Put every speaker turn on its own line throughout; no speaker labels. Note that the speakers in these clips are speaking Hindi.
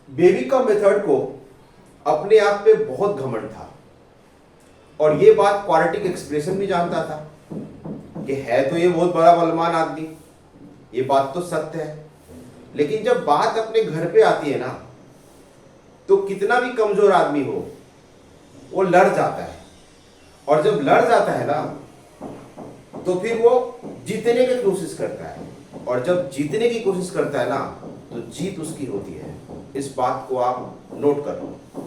बेबी का मेथड को अपने आप पे बहुत घमंड था और ये बात क्वाड्रेटिक एक्सप्रेशन भी जानता था कि है तो ये बहुत बड़ा बलवान आदमी, ये बात तो सत्य है। लेकिन जब बात अपने घर पे आती है ना, तो कितना भी कमजोर आदमी हो वो लड़ जाता है, और जब लड़ जाता है ना तो फिर वो जीतने की कोशिश करता है, और जब जीतने की कोशिश करता है ना तो जीत उसकी होती है। इस बात को आप नोट कर लो।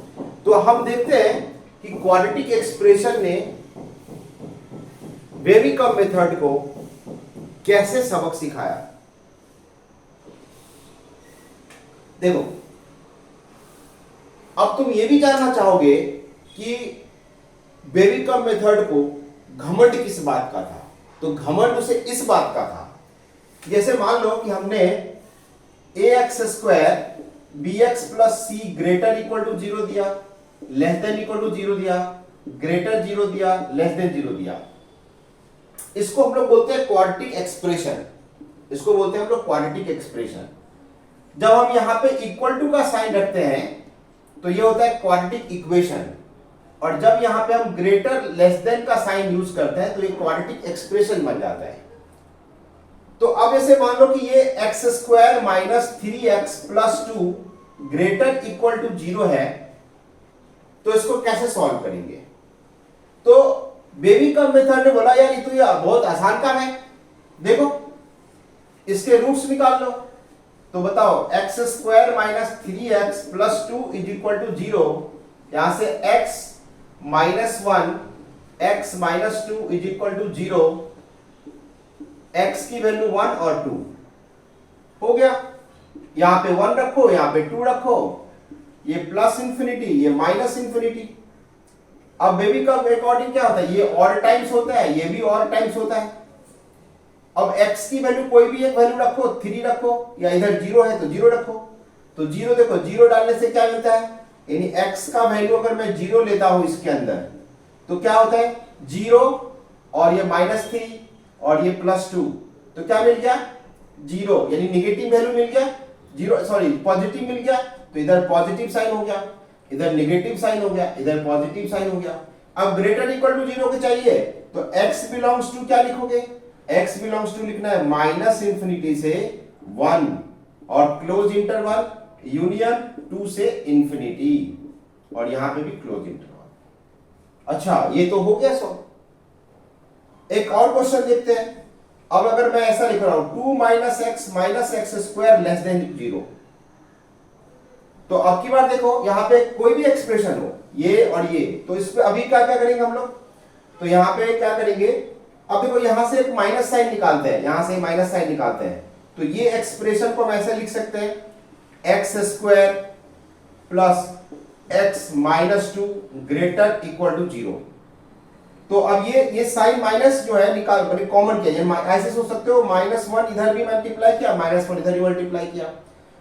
तो हम देखते हैं कि क्वाड्रेटिक एक्सप्रेशन ने बेबी का मेथड को कैसे सबक सिखाया। देखो, अब तुम ये भी जानना चाहोगे कि बेबी का मेथड को घमंड किस बात का था। तो घमंड उसे इस बात का था, जैसे मान लो कि हमने ax square bx plus c greater equal to 0 दिया, लेस देन इक्वल टू 0 दिया, ग्रेटर 0 दिया, लेस देन 0 दिया। इसको हम लोग बोलते हैं क्वाड्रेटिक एक्सप्रेशन। इसको बोलते हैं हम लोग क्वाड्रेटिक एक्सप्रेशन। जब हम यहां पे इक्वल टू का साइन रखते हैं तो ये होता है क्वाड्रेटिक इक्वेशन, और जब यहां पे हम ग्रेटर लेस देन का साइन यूज करते हैं तो ये क्वाड्रेटिक एक्सप्रेशन बन जाता है। तो अब ऐसे मान लो कि ये x square minus 3x plus 2 greater equal to 0 है, तो इसको कैसे सॉल्व करेंगे। तो बेबी का मेथड ने बोला यार ये तो ये बहुत आसान काम है, देखो इसके रूट्स निकाल लो। तो बताओ x square minus 3x plus 2 is equal to 0, यहां से x minus 1 x minus 2 is equal to 0, x की वैल्यू 1 और 2 हो गया। यहां पे 1 रखो, यहां पे 2 रखो, ये प्लस इंफिनिटी, ये माइनस इंफिनिटी। अब बेबी का अकॉर्डिंग क्या होता है, ये और टाइम्स होता है, ये भी और टाइम्स होता है। अब x की वैल्यू कोई भी एक वैल्यू रखो, 3 रखो, या इधर 0 है तो 0 रखो। तो 0 देखो, 0 डालने से क्या मिलता है, यानी x का वैल्यू अगर मैं 0 लेता हूं इसके अंदर तो क्या होता है 0, और ये -3 और ये +2, तो क्या मिल गया 0, यानी निगेटिव वैल्यू मिल गया 0, सॉरी पॉजिटिव मिल गया, तो इधर पॉजिटिव साइन हो गया, इधर निगेटिव साइन हो गया, इधर पॉजिटिव साइन हो गया। अब ग्रेटर इक्वल टू 0 के चाहिए तो x बिलोंग्स टू क्या लिखोगे, x बिलोंग्स टू लिखना है माइनस इंफिनिटी से 1 और क्लोज इंटरवल यूनियन 2 से इंफिनिटी, और यहां पे भी क्लोज इंटरवल। अच्छा, ये तो हो गया सॉल्व। एक और क्वेश्चन देखते हैं। अब अगर मैं ऐसा लिख रहा हूं 2 minus x square less than 0, तो अब की बार देखो यहां पे कोई भी एक्सप्रेशन हो, ये और ये, तो इस पे अभी क्या क्या करेंगे हम लोग, तो यहां पे क्या करेंगे, अब देखो यहां से एक माइनस साइन निकालते हैं, यहां से माइनस साइन निकालते हैं, तो ये एक्सप्रेशन को हम ऐसे लिख सकते हैं x square plus x minus 2 greater equal to 0। तो अब ये साइन माइनस जो है निकाल मैंने कॉमन किया, ऐसे सोच सकते हो -1 इधर भी मल्टीप्लाई किया, -1 इधर भी मल्टीप्लाई किया,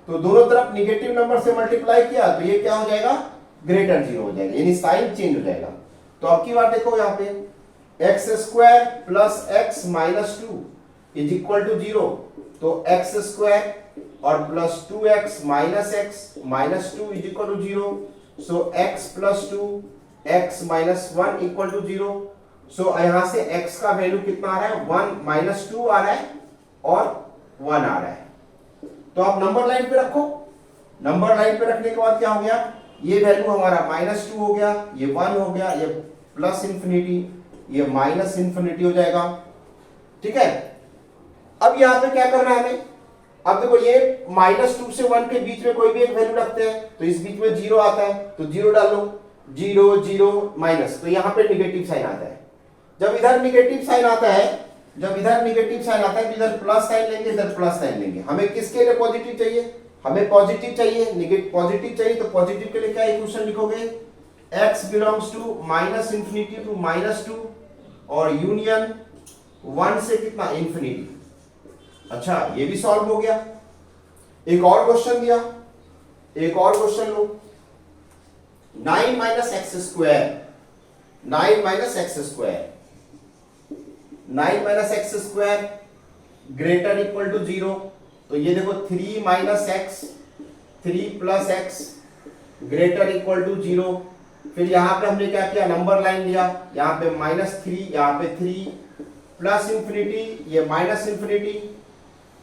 तो दोनों तरफ निगेटिव नंबर से मल्टीप्लाई किया तो ये क्या हो जाएगा ग्रेटर 0 हो जाएगा, यानी साइन चेंज हो जाएगा। तो अब की बात देखो यहाँ पे x square plus x minus 2 is equal to 0, तो एक्स स्क्वायर और plus 2x minus x minus 2 is equal to 0, so x plus 2 x minus 1 equal to 0। So यहां से x का वैल्यू कितना आ रहा है 1 माइनस 2 आ रहा है और 1 आ रहा है। तो आप नंबर लाइन पे रखो, नंबर लाइन पे रखने के बाद क्या हो गया, ये वैल्यू हमारा -2 हो गया, ये 1 हो गया, ये प्लस इंफिनिटी, ये माइनस इंफिनिटी हो जाएगा। ठीक है, अब यहां पे क्या करना है हमें, अब देखो ये -2 से 1 के बीच में कोई भी एक वैल्यू रखते हैं, तो इस बीच में 0 आता है तो 0 डालो, 0 0 माइनस, तो यहां पे निगेटिव साइन आता है। जब इधर निगेटिव साइन आता है, जब इधर निगेटिव साइन आता है तो इधर प्लस साइन लेंगे, इधर प्लस साइन लेंगे। हमें किसके लिए पॉजिटिव चाहिए, हमें पॉजिटिव चाहिए, नेगेटिव पॉजिटिव चाहिए, तो पॉजिटिव के लिए क्या इक्वेशन लिखोगे, x belongs to minus infinity to -2 और यूनियन 1 से कितना इंफिनिटी। अच्छा, ये भी सॉल्व हो गया। एक और क्वेश्चन दिया, एक और क्वेश्चन लो, 9 minus x square, 9 minus x square, 9 minus x square greater equal to 0, तो ये देखो 3 minus x 3 + x greater equal to 0। फिर यहाँ पे हमने क्या किया, नंबर लाइन लिया, यहाँ पे -3, यहाँ पे 3 प्लस इंफिनिटी, ये माइनस इंफिनिटी।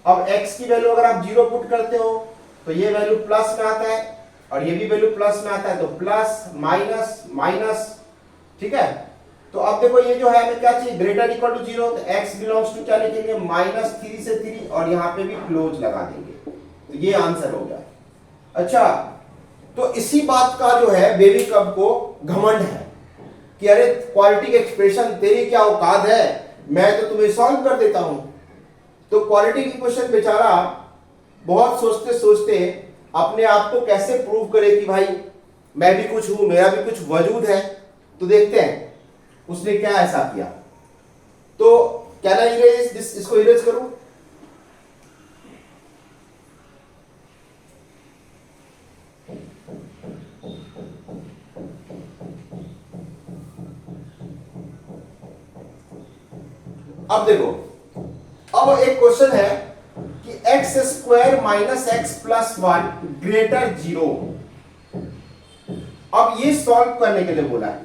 अब x की वैल्यू अगर आप 0 पुट करते हो तो ये वैल्यू प्लस में आता है और ये भी वैल्यू प्लस में आता है, तो प्लस माइनस माइनस, ठीक है। तो अब देखो ये जो है हमें क्या चाहिए, ग्रेटर इक्वल टू 0, तो x बिलोंग्स टू क्या लिखेंगे, -3 से 3 और यहाँ पे भी क्लोज लगा देंगे, तो ये आंसर हो गया। अच्छा, तो इसी बात का जो है बेबी कब को घमंड है कि अरे क्वालिटी एक्सप्रेशन तेरी क्या औकात है, मैं तो तुम्हें सॉल्व कर देता हूं। तो क्वालिटी इक्वेशन बेचारा बहुत सोचते सोचते अपने आप को कैसे प्रूव करे कि भाई मैं भी कुछ हूं, मेरा भी कुछ वजूद है। तो देखते हैं उसने क्या ऐसा किया। तो क्या ना इरेज दिस, इसको इरेज करूं। अब देखो, अब एक क्वेश्चन है कि x² - x + 1 ग्रेटर 0। अब ये सॉल्व करने के लिए बोला है।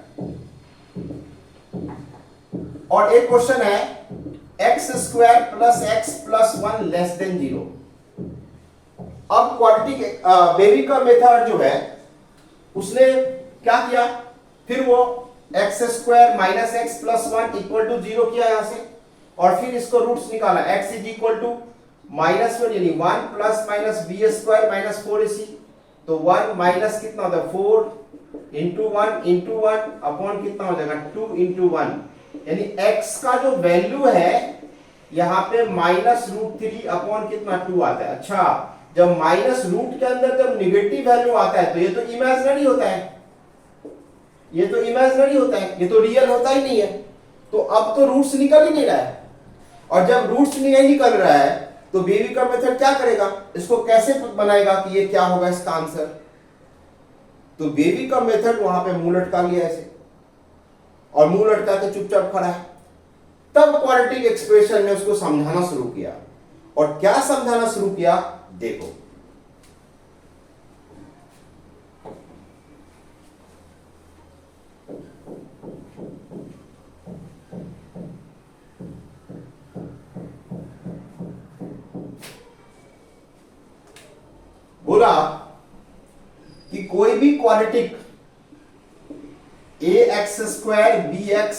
और एक क्वेश्चन है x² + x + 1 लेस देन 0। अब क्वाड्रेटिक बेबी का मेथड जो है उसने क्या किया, फिर वो x² - x + 1 = 0 किया यहां से, और फिर इसको रूट्स निकाला। x = -1 यानी 1 ± b² - 4ac, तो 1 माइनस कितना होता है 4 × 1 अपॉन कितना हो जाएगा 2 × 1, यानी x का जो वैल्यू है यहाँ पे -√3 अपॉन कितना 2 आता है। अच्छा, जब -रूट के अंदर जब निगेटिव वैल्यू आता है तो ये तो इमेजिनरी होता है, ये तो इमेजिनरी होता है, ये तो रियल होता ही नहीं है। तो अब तो रूट्स निकल ही नहीं रहा है, और जब रूट्स नहीं निकल रहा है तो बेबी का मेथड क्या करेगा, इसको कैसे बनाएगा कि ये क्या होगा इसका आंसर। तो बेबी का मेथड वहां पे मुंह लटका लिया ऐसे, और मुंह लटका के चुपचाप खड़ा है। तब क्वाड्रेटिक एक्सप्रेशन ने उसको समझाना शुरू किया, और क्या समझाना शुरू किया देखो। बोला कि कोई भी क्वाड्रेटिक ax² bx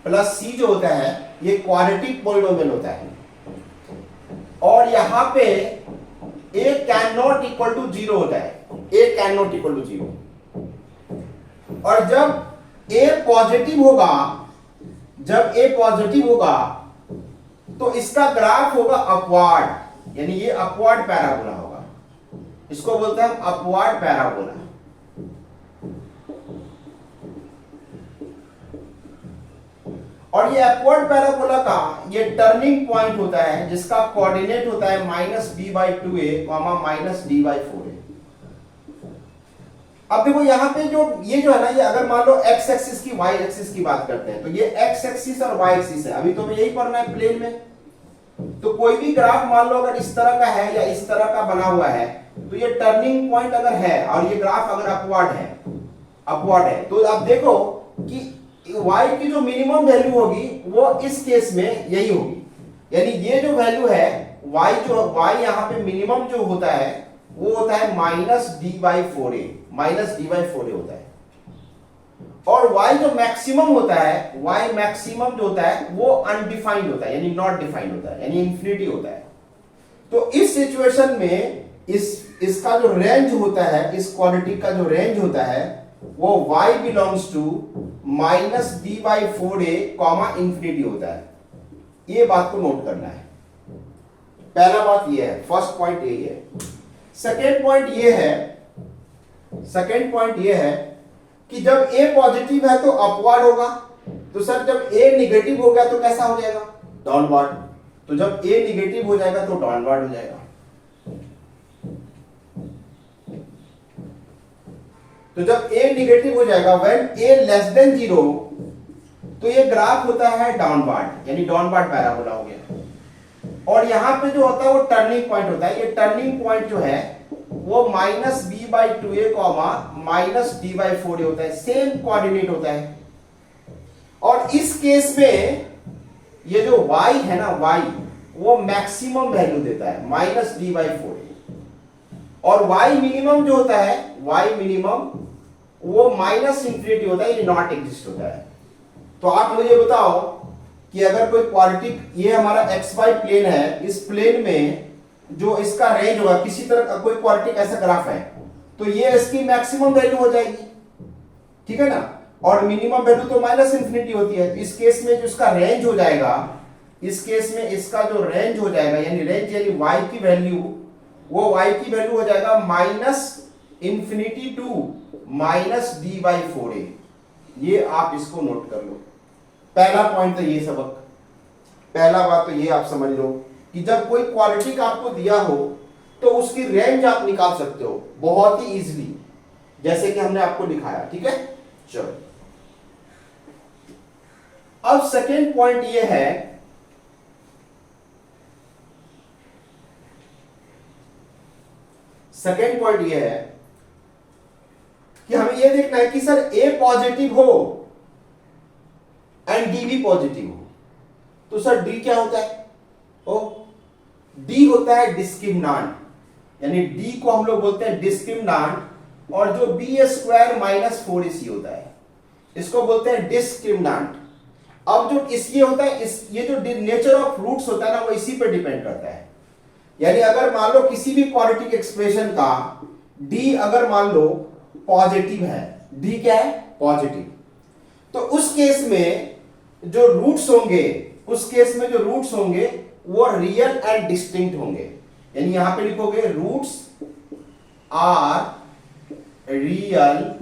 + c जो होता है ये क्वाड्रेटिक पॉलिनोमियल होता है, और यहां पे a can not equal to 0 होता है, a can not equal to 0। और जब a पॉजिटिव होगा, जब a पॉजिटिव होगा तो इसका ग्राफ होगा अपवार्ड, यानी ये अपवार्ड पैराबोला होगा, इसको बोलते हैं हम अपवार्ड पैराबोला। और ये अपवर्ड पैराबोला का ये टर्निंग पॉइंट होता है जिसका कोऑर्डिनेट होता है -b/2a, -d/4a। अब देखो यहां पे जो ये जो है ना, ये अगर मान लो x एक्सिस की y एक्सिस की बात करते हैं तो ये x एक्सिस और y एक्सिस है, अभी तो यही पढ़ना है प्लेन में। तो कोई भी ग्राफ मान लो अगर इस तरह का है या इस तरह का बना हुआ है, तो ये टर्निंग पॉइंट अगर है और ये ग्राफ अगर अपवर्ड है, तो आप देखो कि y की जो मिनिमम वैल्यू होगी वो इस केस में यही होगी, यानी ये जो वैल्यू है y यहाँ पे मिनिमम जो होता है वो होता है -d/4a, -d/4a होता है। और y जो मैक्सिमम होता है, y मैक्सिमम जो होता है वो अनडिफाइंड होता है, यानी नॉट डिफाइंड होता है, यानी इंफिनिटी होता है। तो इस सिचुएशन में इसका जो रेंज होता है, इस क्वाड्रेटिक का जो रेंज होता है वो y belongs to -d/4a, infinity होता है। ये बात को नोट करना है। पहला बात ये है, फर्स्ट पॉइंट यही है। सेकेंड पॉइंट ये है कि जब a पॉजिटिव है तो अपवर्ड होगा, तो सर जब a निगेटिव हो गया तो कैसा हो जाएगा, डाउनवर्ड। तो जब a निगेटिव हो जाएगा तो डाउनवर्ड हो जाएगा। तो जब a निगेटिव हो जाएगा, व्हेन a लेस देन 0, तो ये ग्राफ होता है डाउनवर्ड, यानी डाउनवर्ड पैराबोला हो गया। और यहां पे जो होता है वो टर्निंग पॉइंट होता है। ये टर्निंग पॉइंट जो है वो minus b by two a comma minus d by four a होता है, सेम कोऑर्डिनेट होता है। और इस केस में ये जो y है ना, y वो मैक्सिमम वैल्यू देता है माइनस डी बाई फोर, और y मिनिमम जो होता है, y मिनिमम वो माइनस इंफिनिटी होता है, ये नॉट एग्जिस्ट होता है। तो आप मुझे बताओ कि अगर कोई क्वाड्रेटिक, ये हमारा एक्स वाई प्लेन है, इस प्लेन में जो इसका रेंज होगा, किसी तरह का कोई क्वाड्रेटिक ऐसा ग्राफ है, तो ये इसकी मैक्सिमम वैल्यू हो जाएगी, ठीक है ना, और मिनिमम वैल्यू तो माइनस इंफिनिटी होती है। इस केस में जो इसका रेंज हो जाएगा, इस केस में इसका जो रेंज हो जाएगा, यानी रेंज यानी y की वैल्यू, वो y की वैल्यू हो जाएगा minus infinity to minus d by four a. ये आप इसको नोट कर लो। पहला पॉइंट तो ये सबक, पहला बात तो ये आप समझ लो कि जब कोई क्वाड्रेटिक आपको दिया हो तो उसकी रेंज आप निकाल सकते हो बहुत ही इजीली, जैसे कि हमने आपको दिखाया, ठीक है। चलो अब सेकेंड पॉइंट ये है, सेकेंड पॉइंट ये है कि हमें ये देखना है कि सर ए पॉजिटिव हो एंड डी भी पॉजिटिव हो, तो सर डी क्या होता है? ओ डी होता है डिस्क्रिमिनांट, यानी डी को हम लोग बोलते हैं डिस्क्रिमिनांट, और जो बी स्क्वायर माइनस फोर सी होता है इसको बोलते हैं डिस्क्रिमिनांट। अब जो इस ये होता है, इस ये जो नेचर ऑफ रूट्स होता है ना, वो इसी पर डिपेंड करता है। यानी अगर मान लो किसी भी क्वाड्रेटिक एक्सप्रेशन का डी अगर मान लो पॉजिटिव है, डी क्या है? पॉजिटिव, तो उस केस में जो रूट्स होंगे, उस केस में जो रूट्स होंगे वो रियल एंड डिस्टिंक्ट होंगे। यानी यहां पे लिखोगे roots are real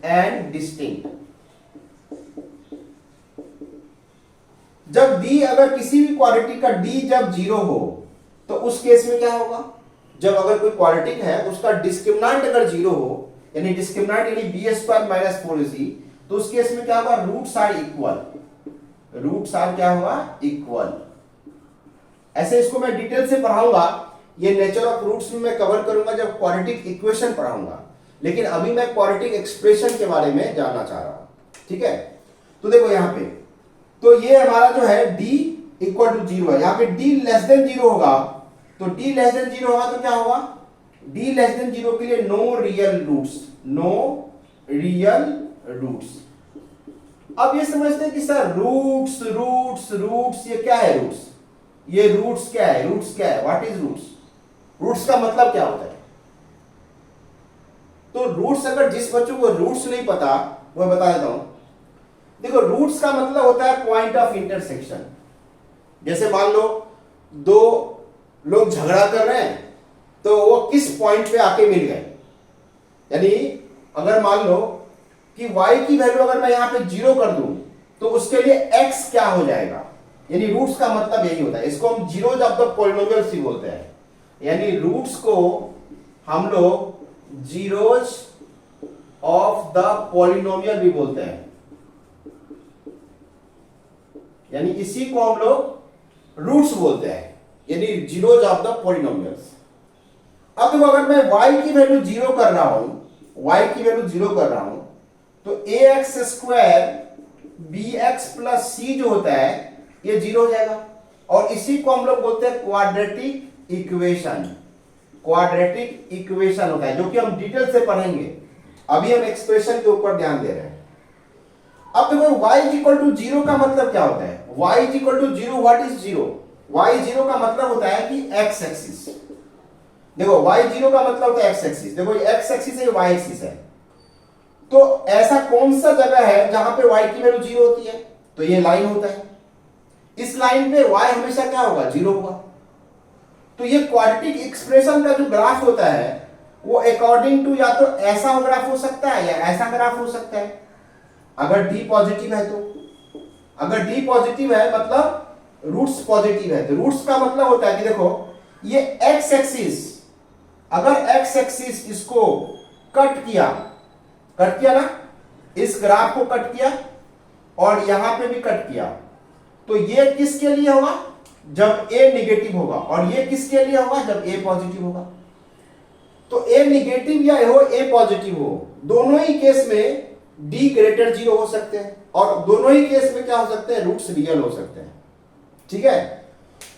and distinct. जब डी, अगर किसी भी क्वाड्रेटिक का डी जब जीरो हो तो उस केस में क्या होगा? जब अगर कोई क्वाड्रेटिक है उसका डिस्क्रिमिनांट अगर जीरो हो, यानी डिस्क्रिमिनांट यानी b square minus four c, तो उस केस में क्या होगा? Roots are equal, roots are क्या होगा? इक्वल। ऐसे इसको मैं डिटेल से पढ़ाऊंगा, ये नेचर ऑफ रूट्स में मैं कवर करूंगा जब क्वाड्रेटिक इक्वेशन पढ़ाऊंगा, लेकिन अभी मैं क्वाड्रेटिक एक्सप्रेशन के बारे में जानना चाह रहा हूं, ठीक है। तो देखो यहां पे, तो ये हमारा जो है d इक्वल टू जीरो है, यहां पे d लेस देन जीरो होगा, तो d लेस देन जीरो होगा तो क्या होगा? d लेस देन जीरो के लिए no real roots, no real roots. अब ये समझते हैं कि सर रूट्स रूट्स रूट्स, ये क्या है रूट्स? ये रूट्स क्या है? रूट्स क्या है? What is roots? रूट्स का मतलब क्या होता है? तो रूट्स, अगर जिस बच्चों को रूट्स नहीं पता वो बता देता हूं। देखो रूट्स का मतलब होता है पॉइंट ऑफ इंटरसेक्शन। जैसे मान लो दो लोग झगड़ा कर रहे हैं तो वो किस पॉइंट पे आके मिल गए, यानी अगर मान लो कि y की वैल्यू अगर मैं यहां पे जीरो कर दूं तो उसके लिए x क्या हो जाएगा, यानी रूट्स का मतलब यही होता है। इसको हम जीरोज ऑफ द पॉलिनोमियल्स भी बोलते हैं, यानी रूट्स को हम लोग जीरोज ऑफ द पॉलिनोमियल भी बोलते हैं, यानी इसी को हम लोग रूट्स बोलते हैं, यानी जीरोज ऑफ द पॉलिनोमियल्स। अब देखो अगर मैं y की वैल्यू जीरो कर रहा हूं, y की वैल्यू जीरो कर रहा हूं, तो ax square bx plus c जो होता है ये जीरो हो जाएगा, और इसी को हम लोग बोलते हैं क्वाड्रेटिक इक्वेशन। क्वाड्रेटिक इक्वेशन होता है, जो कि हम डिटेल से पढ़ेंगे, अभी हम एक्सप्रेशन के ऊपर ध्यान दे रहे हैं। अब देखो y is equal to zero का मतलब क्या होता है? y is equal to zero, what is zero? y zero का मतलब होता है कि x एक्सिस, देखो y जीरो का मतलब होता है x एक्सिस, देखो ये x एक्सिस है, y एक्सिस है, तो ऐसा कौन सा जगह है जहां पे y की वैल्यू जीरो होती है? तो ये लाइन होता है, इस लाइन पे y हमेशा क्या होगा? जीरो होगा। तो ये क्वाड्रेटिक एक्सप्रेशन का जो ग्राफ होता है वो अकॉर्डिंग टू या तो ऐसा ग्राफ हो सकता है या ऐसा ग्राफ हो सकता है, अगर d पॉजिटिव है तो। अगर d पॉजिटिव है मतलब रूट्स पॉजिटिव है, तो रूट्स का मतलब होता है कि देखो ये x एक्सिस, अगर x एक्सिस इसको कट किया ना, इस ग्राफ को कट किया और यहां पे भी कट किया, तो ये किसके लिए होगा? जब a नेगेटिव होगा, और ये किसके लिए होगा? जब a पॉजिटिव होगा। तो ए निगेटिव या हो ए पॉजिटिव हो, दोनों ही केस में डी ग्रेटर जीरो हो सकते हैं, और दोनों ही केस में क्या हो सकते हैं, रूट्स रियल हो सकते हैं। ठीक है,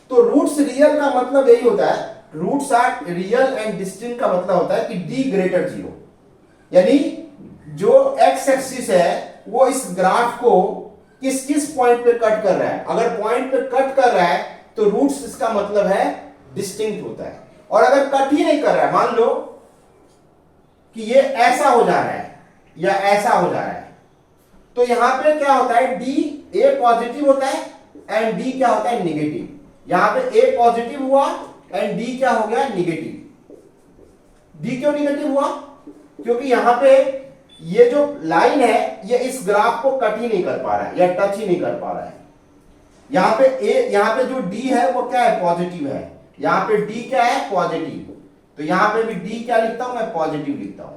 तो रूट्स रियल का मतलब यही होता है, roots are real and distinct का मतलब होता है कि डी ग्रेटर जीरो, यानी जो एक्स एक्सिस है वो इस ग्राफ को किस किस पॉइंट पे कट कर रहा है। अगर पॉइंट पे कट कर रहा है तो रूट्स इसका मतलब है डिस्टिंक्ट होता है, और अगर कट ही नहीं कर रहा है, मान लो कि ये ऐसा हो जा रहा है या ऐसा हो जा रहा है, तो यहां पे क्या होता है, डी ए पॉजिटिव होता है एंड डी क्या होता है, निगेटिव। यहां पे ए पॉजिटिव हुआ एंड डी क्या हो गया, निगेटिव। डी क्यों निगेटिव हुआ, क्योंकि यहां पे ये जो लाइन है ये इस ग्राफ को कट ही नहीं कर पा रहा है या टच ही नहीं कर पा रहा है। यहां पे जो डी है वो क्या है, पॉजिटिव है, यहां पे डी क्या है, पॉजिटिव, तो यहां पे भी डी क्या लिखता हूं मैं, पॉजिटिव लिखता हूं।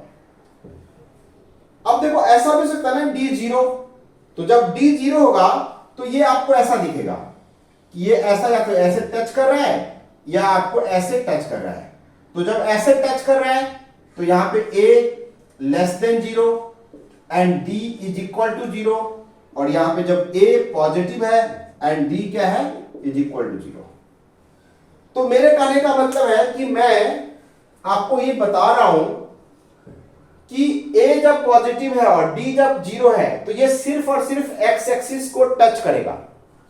अब देखो ऐसा भी सकता है ना डी जीरो, तो जब डी जीरो होगा तो ये आपको ऐसा दिखेगा कि ये ऐसा या तो ऐसे टच कर रहा है या आपको ऐसे टच कर रहा है। तो जब ऐसे टच कर रहा है तो यहां पे a less than zero and d is equal to zero, और यहां पे जब a पॉजिटिव है एंड d क्या है, इज इक्वल टू जीरो। तो मेरे कहने का मतलब है कि मैं आपको ये बता रहा हूं कि a जब पॉजिटिव है और d जब जीरो है तो ये सिर्फ और सिर्फ x एक्सिस को टच करेगा।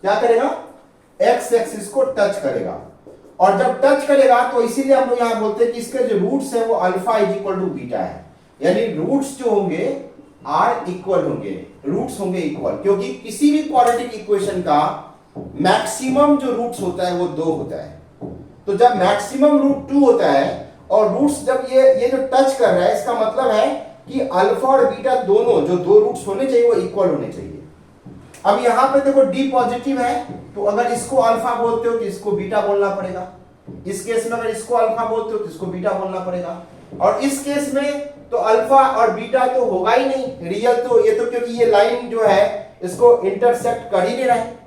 क्या करेगा, x एक्सिस को टच करेगा, और जब टच करेगा तो इसीलिए हम लोग यहां बोलते हैं कि इसके जो रूट्स है वो alpha is equal to beta है, यानी रूट्स जो होंगे आर इक्वल होंगे, रूट्स होंगे इक्वल, क्योंकि किसी भी क्वाड्रेटिक इक्वेशन का मैक्सिमम जो रूट्स होता है वो 2 होता है। तो जब मैक्सिमम रूट 2 होता है और रूट्स जब ये जो टच कर रहा है, इसका मतलब है कि अल्फा और बीटा दोनों जो 2 रूट्स होने चाहिए वो इक्वल होने चाहिए। अब यहां पे देखो डी पॉजिटिव है, तो अगर इसको अल्फा बोलते हो तो इसको बीटा बोलना पड़ेगा, इस केस में अगर इसको अल्फा बोलते हो तो इसको बीटा बोलना पड़ेगा, और इस केस में तो अल्फा और बीटा तो होगा ही नहीं रियल, तो ये तो क्योंकि ये लाइन जो है इसको इंटरसेक्ट कर ही नहीं रहा है।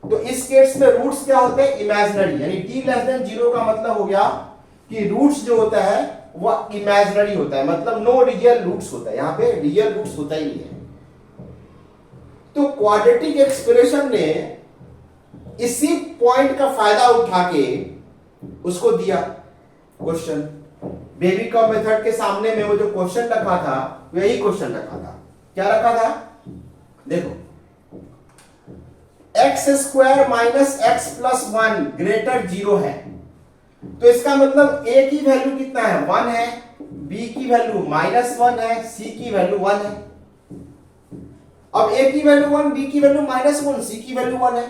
तो इस केस में रूट्स क्या होते हैं, इमेजिनरी, यानी t लेस देन जीरो का मतलब हो गया कि रूट्स जो होता है वो इमेजिनरी होता है, मतलब नो रियल रूट्स होता है, यहां पे रियल रूट्स होता ही नहीं है। तो क्वाड्रेटिक एक्सप्रेशन ने इसी पॉइंट का फायदा उठा के उसको दिया क्वेश्चन। बेबी कर्व मेथड के सामने में वो जो क्वेश्चन रखा था वो यही क्वेश्चन रखा था। क्या रखा था, देखो, x square minus x plus 1 greater zero है, तो इसका मतलब a की वैल्यू कितना है, 1 है, b की वैल्यू -1 है, c की वैल्यू 1 है। अब a की वैल्यू 1, b की वैल्यू -1, c की वैल्यू 1 है,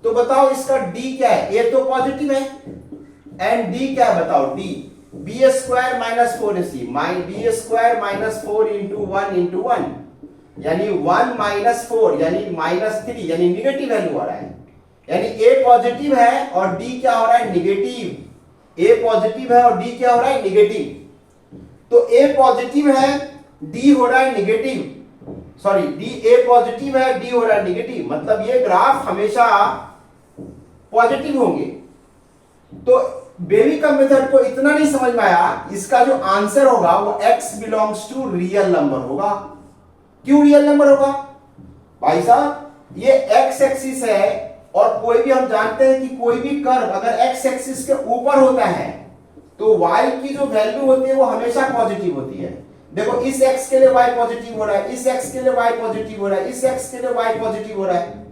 तो बताओ इसका d क्या है, a तो पॉजिटिव है एंड d क्या है, बताओ d, b square -4ac, b square -4 into 1 into 1, यानी 1 -4 यानी -3, यानी निगेटिव वैल्यू आ रहा है, यानी a पॉजिटिव है और d क्या हो रहा है, निगेटिव। a पॉजिटिव है और d क्या हो रहा है, निगेटिव। तो a पॉजिटिव है, d हो रहा है निगेटिव, सॉरी a पॉजिटिव है, d हो रहा है निगेटिव, मतलब ये ग्राफ हमेशा पॉजिटिव होंगे। तो बेबी का मेथड को इतना नहीं समझ में आया, इसका जो आंसर होगा वो x belongs to real number होगा। क्यों रियल नंबर होगा भाई साहब, ये x एक्सिस है और कोई भी हम जानते हैं कि कोई भी कर्व अगर x एक्सिस के ऊपर होता है तो y की जो वैल्यू होती है वो हमेशा पॉजिटिव होती है। देखो इस x के लिए y पॉजिटिव हो रहा है, इस x के लिए y पॉजिटिव हो रहा है, इस x के लिए y पॉजिटिव हो रहा है,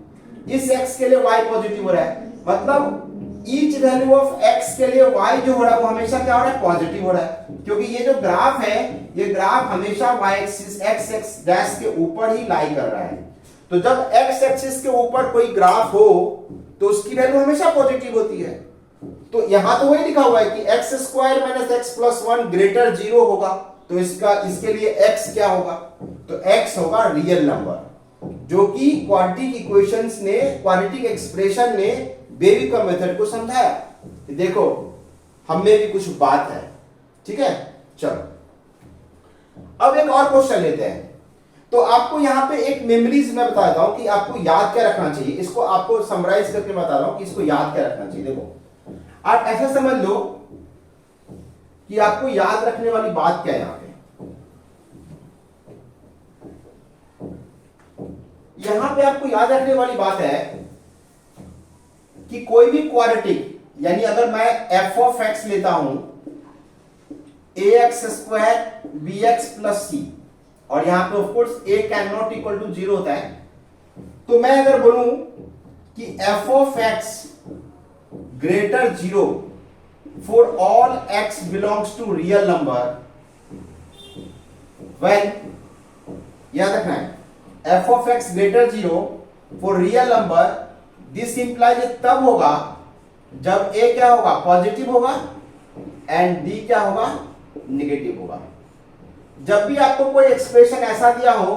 इस x के लिए y पॉजिटिव हो रहा है, मतलब ईच वैल्यू ऑफ x के लिए y जो हो रहा है वो हमेशा क्या हो रहा है, पॉजिटिव हो रहा है, क्योंकि ये जो ग्राफ है ये ग्राफ हमेशा y axis x x dash के ऊपर ही लाई कर रहा है। तो जब x एक्सिस के ऊपर कोई ग्राफ हो तो उसकी वैल्यू हमेशा पॉजिटिव होती है। तो यहां तो वही लिखा हुआ है कि x square minus x plus 1 greater 0 होगा, तो इसके लिए x क्या होगा, तो x होगा रियल नंबर, जो कि क्वाड्रेटिक इक्वेशंस ने, क्वाड्रेटिक एक्सप्रेशन ने बेबी का मेथड को समझाया कि देखो हम में भी कुछ बात है। ठीक है, चलो अब एक और क्वेश्चन लेते हैं। तो आपको यहां पे एक मेमोरीज मैं बता देता हूं कि आपको याद क्या रखना चाहिए, इसको आपको समराइज करके बता रहा हूं कि इसको याद क्या रखना चाहिए। देखो आप ऐसा समझ लो कि आपको याद रखने वाली बात क्या है यहां पे। यहां पे आपको याद रखने वाली बात है कि कोई भी क्वाड्रेटिक, यानी अगर मैं एफ ऑफ एक्स लेता हूं a x square b x plus c, और यहां पे of course a can not equal to 0 होता है, तो मैं अगर बोलूं कि f of x greater 0 for all x belongs to real number, when, याद रखना है, f of x greater 0 for real number, this implies तब होगा जब ए क्या होगा, पॉजिटिव होगा, एंड डी क्या होगा, नेगेटिव होगा। जब भी आपको कोई एक्सप्रेशन ऐसा दिया हो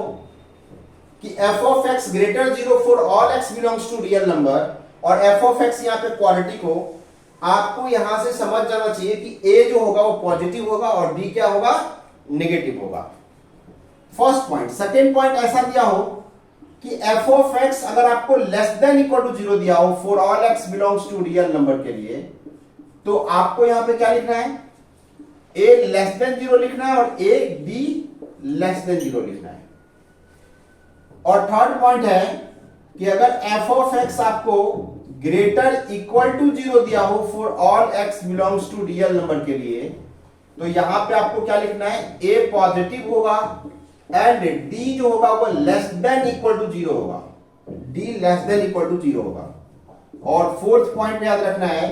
कि f of x greater 0 for all x belongs to real number, और एफ ऑफ एक्स यहां पे क्वाड्रेटिक हो, आपको यहां से समझ जाना चाहिए कि ए जो होगा वो पॉजिटिव होगा और डी क्या होगा, नेगेटिव होगा। First point. सेकेंड पॉइंट ऐसा दिया हो कि एफ ऑफ एक्स अगर आपको लेस देन इक्वल टू 0 दिया हो for all x belongs to real number के लिए, तो आपको यहां पे क्या लिखना है, ए लेस देन 0 लिखना है और ए बी लेस देन 0 लिखना है। और थर्ड पॉइंट है कि अगर एफ ऑफ एक्स आपको ग्रेटर इक्वल टू 0 दिया हो for all x belongs to real number के लिए, तो यहां पे आपको क्या लिखना है, ए पॉजिटिव होगा एंड डी जो होगा वो लेस देन इक्वल टू 0 होगा, d less than equal to 0 होगा। और फोर्थ पॉइंट में याद रखना है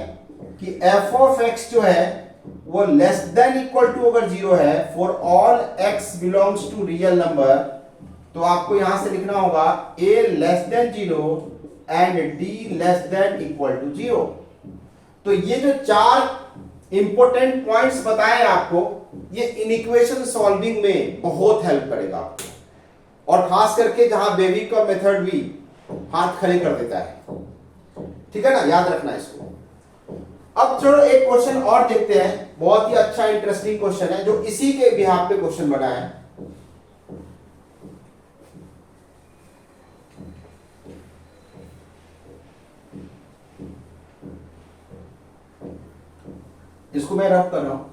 कि एफ ऑफ एक्स जो है वो लेस देन इक्वल टू अगर 0 है for all x belongs to real number, तो आपको यहां से लिखना होगा a less than 0 and d less than equal to 0। तो ये जो चार इंपॉर्टेंट पॉइंट्स बताए आपको, ये इनइक्वेशन सॉल्विंग में बहुत हेल्प करेगा आपको, और खास करके जहां बेबी का मेथड भी हाथ खड़े कर देता है, ठीक है ना, याद रखना इसको। अब चलो एक क्वेश्चन और देखते हैं, बहुत ही अच्छा इंटरेस्टिंग क्वेश्चन है जो इसी के बिहाफ पे क्वेश्चन बना है। इसको मैं रफ कर रहा हूं।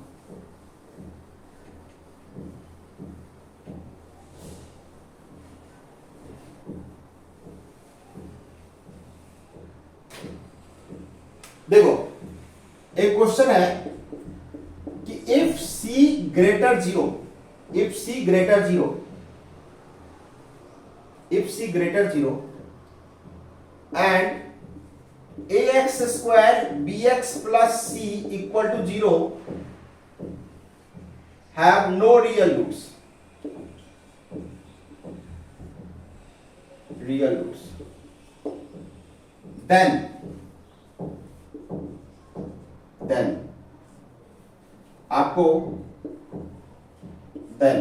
देखो एक क्वेश्चन है कि if c greater 0, if c greater 0, if c greater 0 and ax square bx plus c equal to 0 have no real roots, then आपको then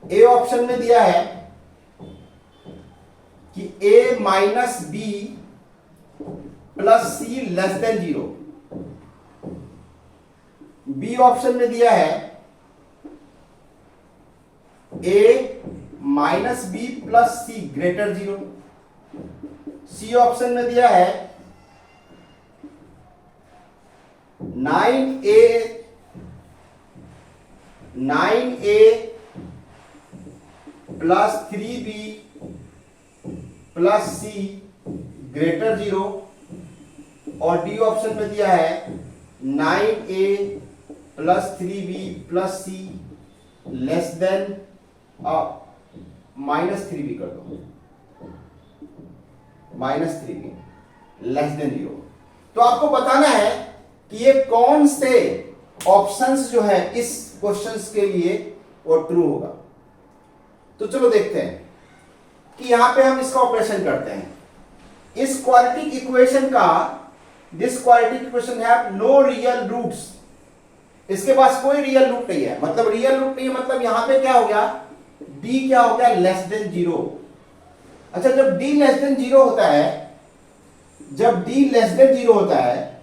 ए ऑप्शन में दिया है कि a minus b plus c less than 0, B option में दिया है a minus b plus c greater 0, C option में दिया है 9a plus 3b plus c greater 0, और डी ऑप्शन में दिया है 9a plus 3b plus c less then minus 3b कर दो, माइनस 3b लेस देन 0। तो आपको बताना है कि ये कौन से ऑप्शंस जो है इस क्वेश्चंस के लिए वो ट्रू होगा। तो चलो देखते हैं कि यहां पे हम इसका ऑपरेशन करते हैं। इस क्वाड्रेटिक इक्वेशन का, this quadratic equation have no real roots, इसके पास कोई रियल रूट नहीं है। मतलब रियल रूट नहीं है मतलब यहां पे क्या हो गया, d क्या हो गया, लेस देन 0। अच्छा, जब d लेस देन 0 होता है, जब d लेस देन 0 होता है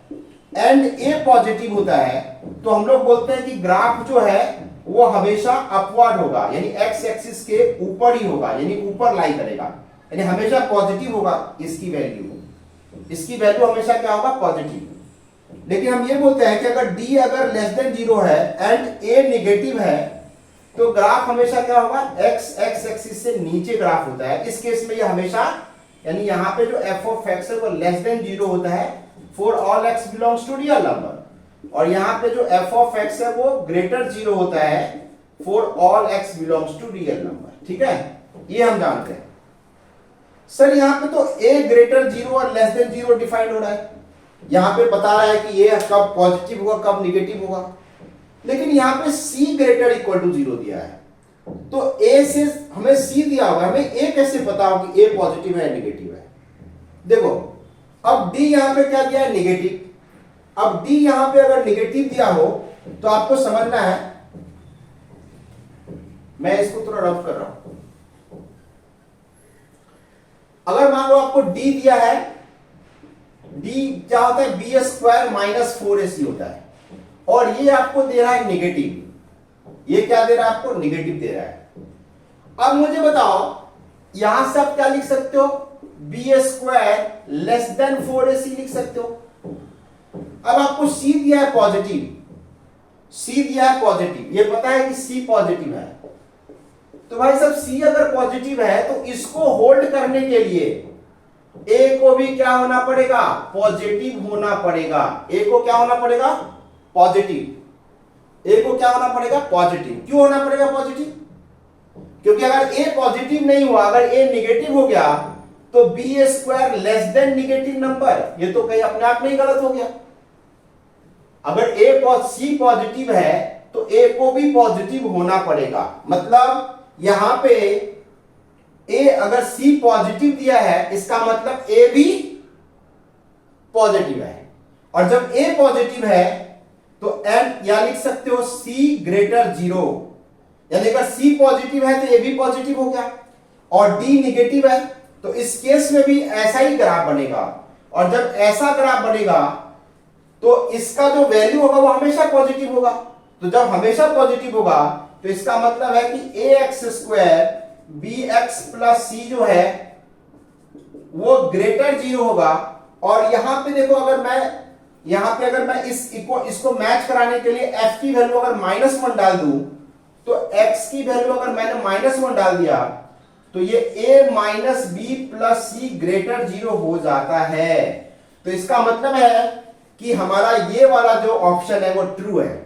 एंड a पॉजिटिव होता है, तो हम लोग बोलते हैं कि ग्राफ जो है वो हमेशा अपवर्ड होगा, यानी x एक्सिस के ऊपर ही होगा, यानी ऊपर लाई करेगा, यानी हमेशा पॉजिटिव होगा। इसकी वैल्यू हमेशा क्या होगा, पॉजिटिव। लेकिन हम ये बोलते हैं कि अगर डी अगर लेस देन 0 है एंड ए नेगेटिव है तो ग्राफ हमेशा क्या होगा, एक्स एक्सिस से नीचे ग्राफ होता है। इस केस में ये हमेशा, यानी यहां पे जो एफ ऑफ एक्स है वो लेस देन 0 होता है for all x belongs to real number, और यहां पे जो एफ ऑफ एक्स है वो ग्रेटर 0 होता है for all x belongs to real number. ठीक है, ये हम जानते हैं। सर यहां पे तो ए ग्रेटर 0 और लेस देन 0 डिफाइंड हो रहा है, यहां पे बता रहा है कि ये कब पॉजिटिव होगा कब निगेटिव होगा, लेकिन यहां पे c ग्रेटर इक्वल टू 0 दिया है, तो a से हमें c दिया हुआ है, हमें a कैसे पता हो कि a पॉजिटिव है निगेटिव है। देखो अब d यहां पे क्या दिया है, निगेटिव। अब d यहां पे अगर निगेटिव दिया हो तो आपको समझना है, मैं इसको थोड़ा रफ कर रहा हूं। अगर मान लो आपको d दिया है, d क्या होता है, बी स्क्वायर माइनस 4ac होता है, और ये आपको दे रहा है निगेटिव। ये क्या दे रहा है आपको, निगेटिव दे रहा है। अब मुझे बताओ यहां से आप क्या लिख सकते हो, B square less then 4ac लिख सकते हो। अब आपको c दिया है पॉजिटिव, c दिया है पॉजिटिव, ये पता है कि c पॉजिटिव है, तो भाई साहब c अगर पॉजिटिव है तो इसको होल्ड करने के लिए a को भी क्या होना पड़ेगा, पॉजिटिव होना पड़ेगा। a को क्या होना पड़ेगा, पॉजिटिव। a को क्या होना पड़ेगा, पॉजिटिव। क्यों होना पड़ेगा पॉजिटिव, क्योंकि अगर a पॉजिटिव नहीं हुआ, अगर a निगेटिव हो गया तो b square less than negative number, ये तो कहीं अपने आप में ही गलत हो गया। अगर c पॉजिटिव है तो a को भी पॉजिटिव होना पड़ेगा, मतलब यहां पे a अगर c पॉजिटिव दिया है इसका मतलब a भी पॉजिटिव है, और जब a पॉजिटिव है तो n या लिख सकते हो c ग्रेटर 0, यानी अगर c पॉजिटिव है तो a भी पॉजिटिव हो गया, और d निगेटिव है तो इस केस में भी ऐसा ही ग्राफ बनेगा, और जब ऐसा ग्राफ बनेगा तो इसका जो वैल्यू होगा वो हमेशा पॉजिटिव होगा। तो जब हमेशा पॉजिटिव होगा तो इसका मतलब है कि a x square b x plus c जो है वो ग्रेटर 0 होगा। और यहां पे देखो, अगर मैं इसको मैच कराने के लिए f की वैल्यू अगर -1 डाल दूं, तो x की वैल्यू अगर मैंने -1 डाल दिया तो ये a minus b plus c greater 0 हो जाता है। तो इसका मतलब है कि हमारा ये वाला जो ऑप्शन है वो ट्रू है।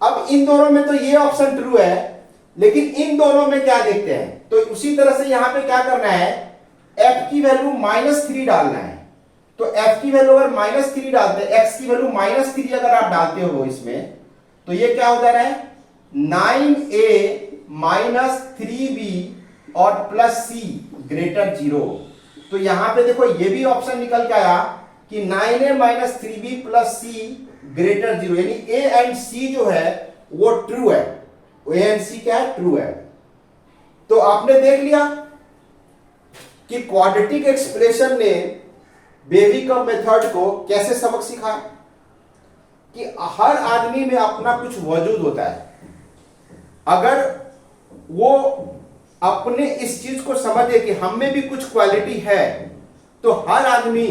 अब इन दोनों में तो ये ऑप्शन ट्रू है, लेकिन इन दोनों में क्या देखते हैं, तो उसी तरह से यहां पे क्या करना है, f की वैल्यू -3 डालना है। तो f की वैल्यू अगर -3 डालते हैं, x की वैल्यू -3 अगर आप डालते हो इसमें, तो ये क्या हो जा रहा है, 9a माइनस 3b और प्लस c ग्रेटर 0। तो यहां पे देखो ये भी ऑप्शन निकल के आया कि 9a minus 3b plus c greater 0, यानी a एंड c जो है वो ट्रू है, a एंड c क्या है, ट्रू है। तो आपने देख लिया कि क्वाड्रेटिक एक्सप्रेशन ने बेबी का मेथड को कैसे सबक सिखाया, कि हर आदमी में अपना कुछ वजूद होता है। अगर वो अपने इस चीज को समझे कि हम में भी कुछ क्वालिटी है, तो हर आदमी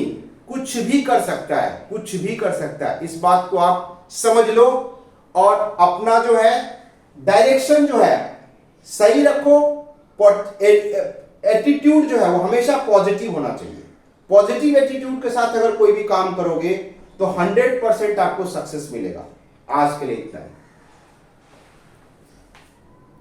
कुछ भी कर सकता है, कुछ भी कर सकता है। इस बात को आप समझ लो और अपना जो है डायरेक्शन जो है सही रखो। एटीट्यूड जो है वो हमेशा पॉजिटिव होना चाहिए। पॉजिटिव एटीट्यूड के साथ अगर कोई भी काम करोगे तो 100% आपको सक्सेस मिलेगा। आज के लिए इतना है।